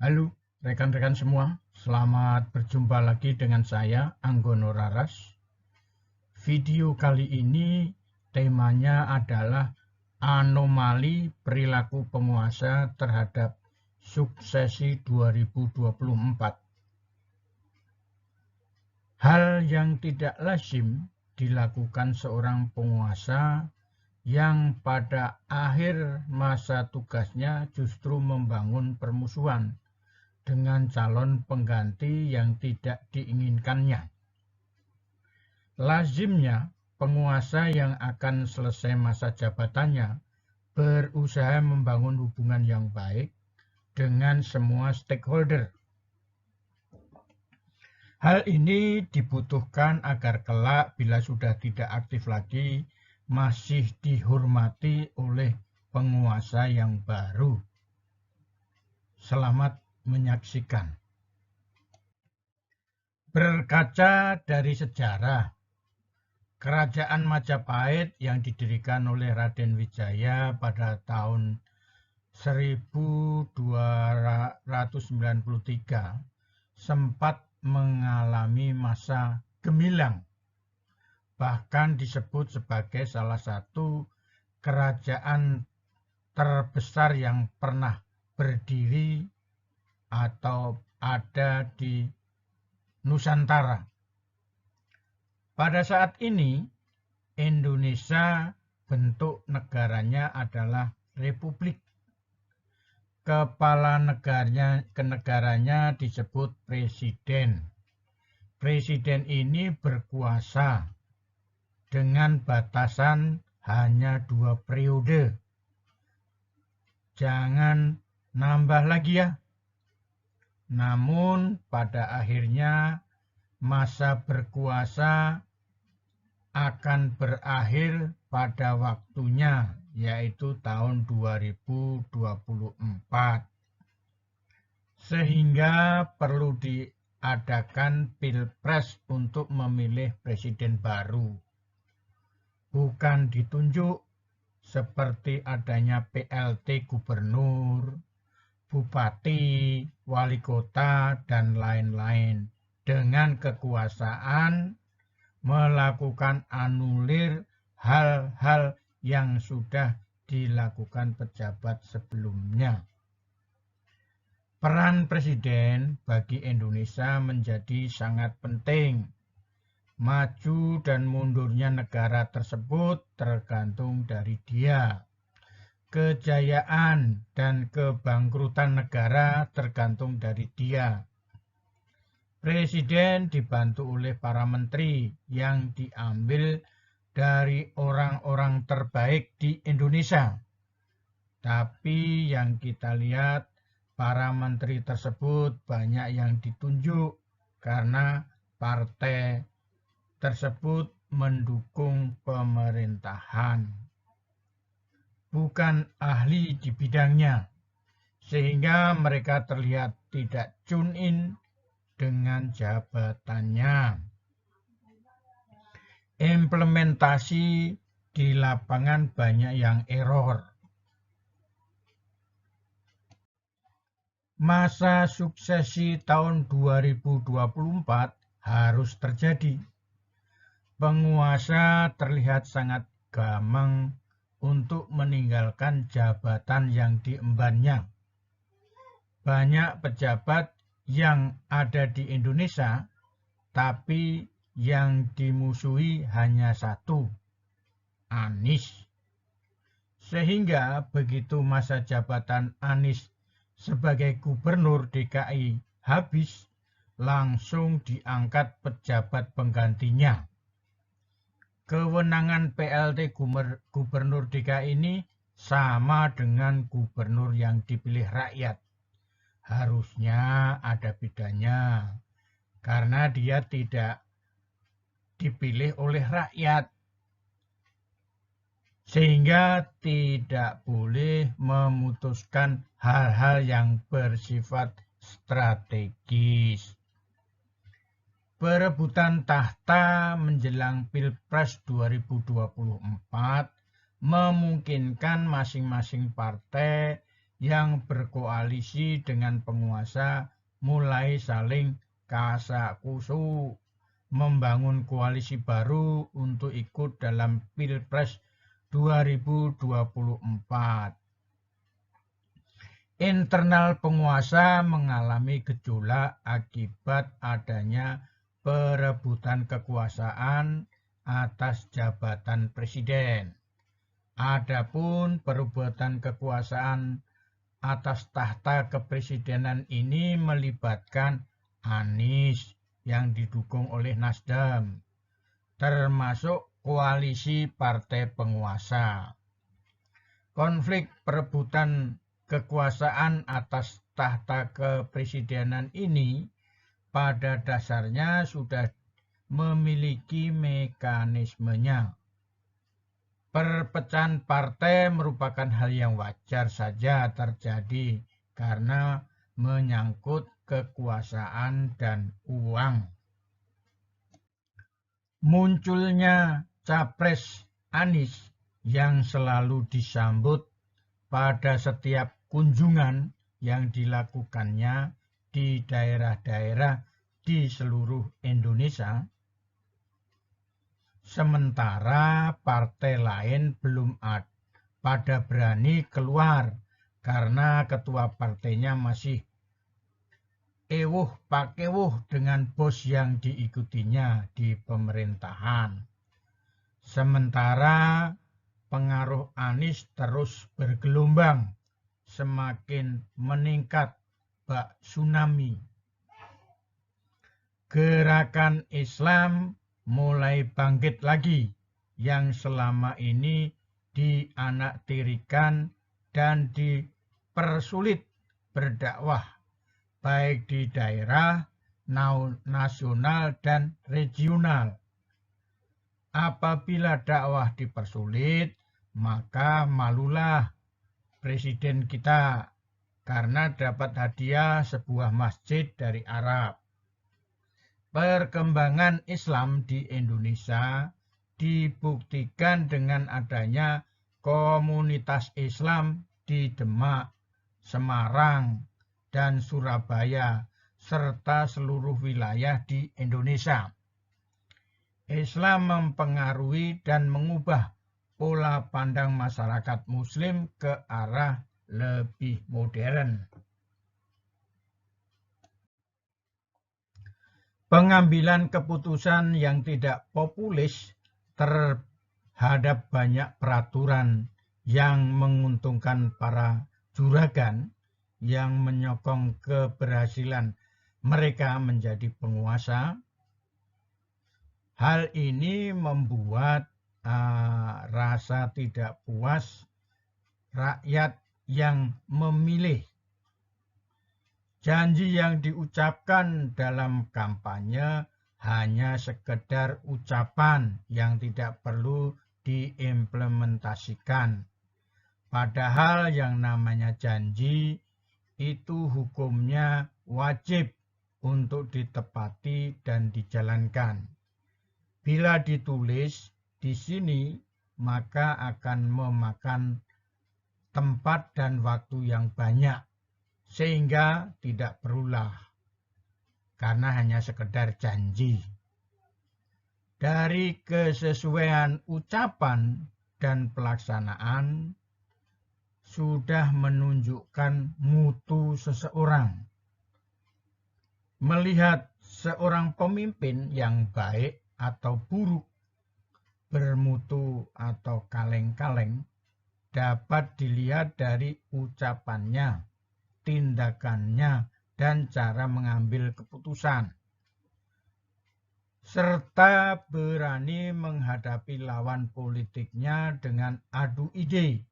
Halo rekan-rekan semua, selamat berjumpa lagi dengan saya, Anggono Raras. Video kali ini temanya adalah anomali perilaku penguasa terhadap suksesi 2024. Hal yang tidak lazim dilakukan seorang penguasa yang pada akhir masa tugasnya justru membangun permusuhan dengan calon pengganti yang tidak diinginkannya. Lazimnya, penguasa yang akan selesai masa jabatannya berusaha membangun hubungan yang baik dengan semua stakeholder. Hal ini dibutuhkan agar kelak bila sudah tidak aktif lagi, masih dihormati oleh penguasa yang baru. Selamat menyaksikan. Berkaca dari sejarah, Kerajaan Majapahit yang didirikan oleh Raden Wijaya pada tahun 1293 sempat mengalami masa gemilang. Bahkan disebut sebagai salah satu kerajaan terbesar yang pernah berdiri atau ada di Nusantara. Pada saat ini, Indonesia bentuk negaranya adalah republik. Kepala negaranya disebut presiden. Presiden ini berkuasa dengan batasan hanya 2 periode. Jangan nambah lagi ya. Namun pada akhirnya masa berkuasa akan berakhir pada waktunya, yaitu tahun 2024. Sehingga perlu diadakan pilpres untuk memilih presiden baru. Bukan ditunjuk seperti adanya PLT gubernur, bupati, wali kota, dan lain-lain. Dengan kekuasaan melakukan anulir hal-hal yang sudah dilakukan pejabat sebelumnya. Peran presiden bagi Indonesia menjadi sangat penting. Maju dan mundurnya negara tersebut tergantung dari dia. Kejayaan dan kebangkrutan negara tergantung dari dia. Presiden dibantu oleh para menteri yang diambil dari orang-orang terbaik di Indonesia. Tapi yang kita lihat, para menteri tersebut banyak yang ditunjuk karena partai tersebut mendukung pemerintahan. Bukan ahli di bidangnya, sehingga mereka terlihat tidak tune in dengan jabatannya. Implementasi di lapangan banyak yang error. Masa suksesi tahun 2024 harus terjadi. Penguasa terlihat sangat gamang untuk meninggalkan jabatan yang diembannya. Banyak pejabat yang ada di Indonesia, tapi yang dimusuhi hanya satu, Anies. Sehingga begitu masa jabatan Anies sebagai gubernur DKI habis, langsung diangkat pejabat penggantinya. Kewenangan PLT gubernur DKI ini sama dengan gubernur yang dipilih rakyat. Harusnya ada bedanya, karena dia tidak dipilih oleh rakyat, sehingga tidak boleh memutuskan hal-hal yang bersifat strategis. Perebutan tahta menjelang Pilpres 2024 memungkinkan masing-masing partai yang berkoalisi dengan penguasa mulai saling kasak-kusuk, membangun koalisi baru untuk ikut dalam Pilpres 2024. Internal penguasa mengalami gejolak akibat adanya perebutan kekuasaan atas jabatan presiden. Adapun perebutan kekuasaan atas tahta kepresidenan ini melibatkan Anies yang didukung oleh Nasdem, termasuk koalisi partai penguasa. Konflik perebutan kekuasaan atas tahta kepresidenan ini pada dasarnya sudah memiliki mekanismenya. Perpecahan partai merupakan hal yang wajar saja terjadi karena menyangkut kekuasaan dan uang. Munculnya Capres Anies yang selalu disambut pada setiap kunjungan yang dilakukannya di daerah-daerah di seluruh Indonesia, sementara partai lain belum pada berani keluar karena ketua partainya masih ewuh pakewuh dengan bos yang diikutinya di pemerintahan. Sementara pengaruh Anies terus bergelombang, semakin meningkat bak tsunami. Gerakan Islam mulai bangkit lagi yang selama ini dianaktirikan dan dipersulit berdakwah baik di daerah, nasional, dan regional. Apabila dakwah dipersulit, maka malulah presiden kita karena dapat hadiah sebuah masjid dari Arab. Perkembangan Islam di Indonesia dibuktikan dengan adanya komunitas Islam di Demak, Semarang, dan Surabaya, serta seluruh wilayah di Indonesia. Islam mempengaruhi dan mengubah pola pandang masyarakat Muslim ke arah lebih modern. Pengambilan keputusan yang tidak populis terhadap banyak peraturan yang menguntungkan para juragan yang menyokong keberhasilan mereka menjadi penguasa. Hal ini membuat rasa tidak puas rakyat yang memilih. Janji yang diucapkan dalam kampanye hanya sekedar ucapan yang tidak perlu diimplementasikan. Padahal yang namanya janji itu hukumnya wajib untuk ditepati dan dijalankan. Bila ditulis di sini, maka akan memakan tempat dan waktu yang banyak, sehingga tidak perlulah, karena hanya sekedar janji. Dari kesesuaian ucapan dan pelaksanaan sudah menunjukkan mutu seseorang. Melihat seorang pemimpin yang baik atau buruk, bermutu atau kaleng-kaleng, dapat dilihat dari ucapannya, tindakannya, dan cara mengambil keputusan, serta berani menghadapi lawan politiknya dengan adu ide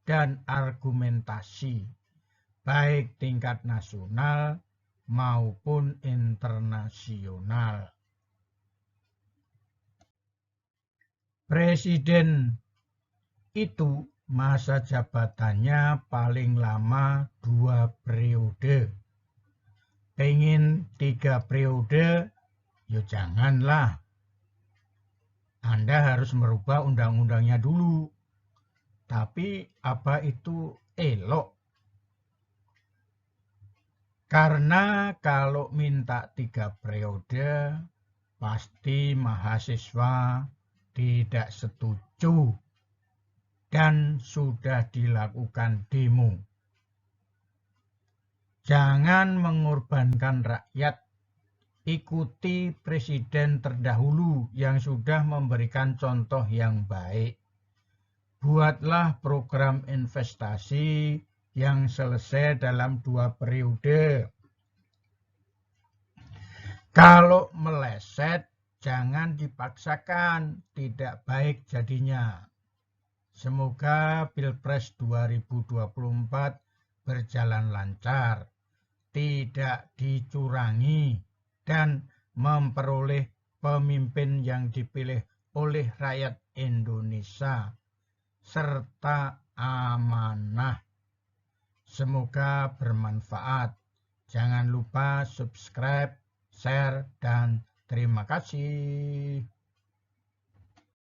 dan argumentasi, baik tingkat nasional maupun internasional. Presiden itu masa jabatannya paling lama 2 periode. Pengen 3 periode, ya janganlah. Anda harus merubah undang-undangnya dulu. Tapi apa itu elok? Karena kalau minta 3 periode, pasti mahasiswa tidak setuju dan sudah dilakukan demo. Jangan mengorbankan rakyat. Ikuti presiden terdahulu yang sudah memberikan contoh yang baik. Buatlah program investasi yang selesai dalam 2 periode. Kalau meleset, jangan dipaksakan, tidak baik jadinya. Semoga Pilpres 2024 berjalan lancar, tidak dicurangi, dan memperoleh pemimpin yang dipilih oleh rakyat Indonesia, serta amanah. Semoga bermanfaat. Jangan lupa subscribe, share, dan terima kasih.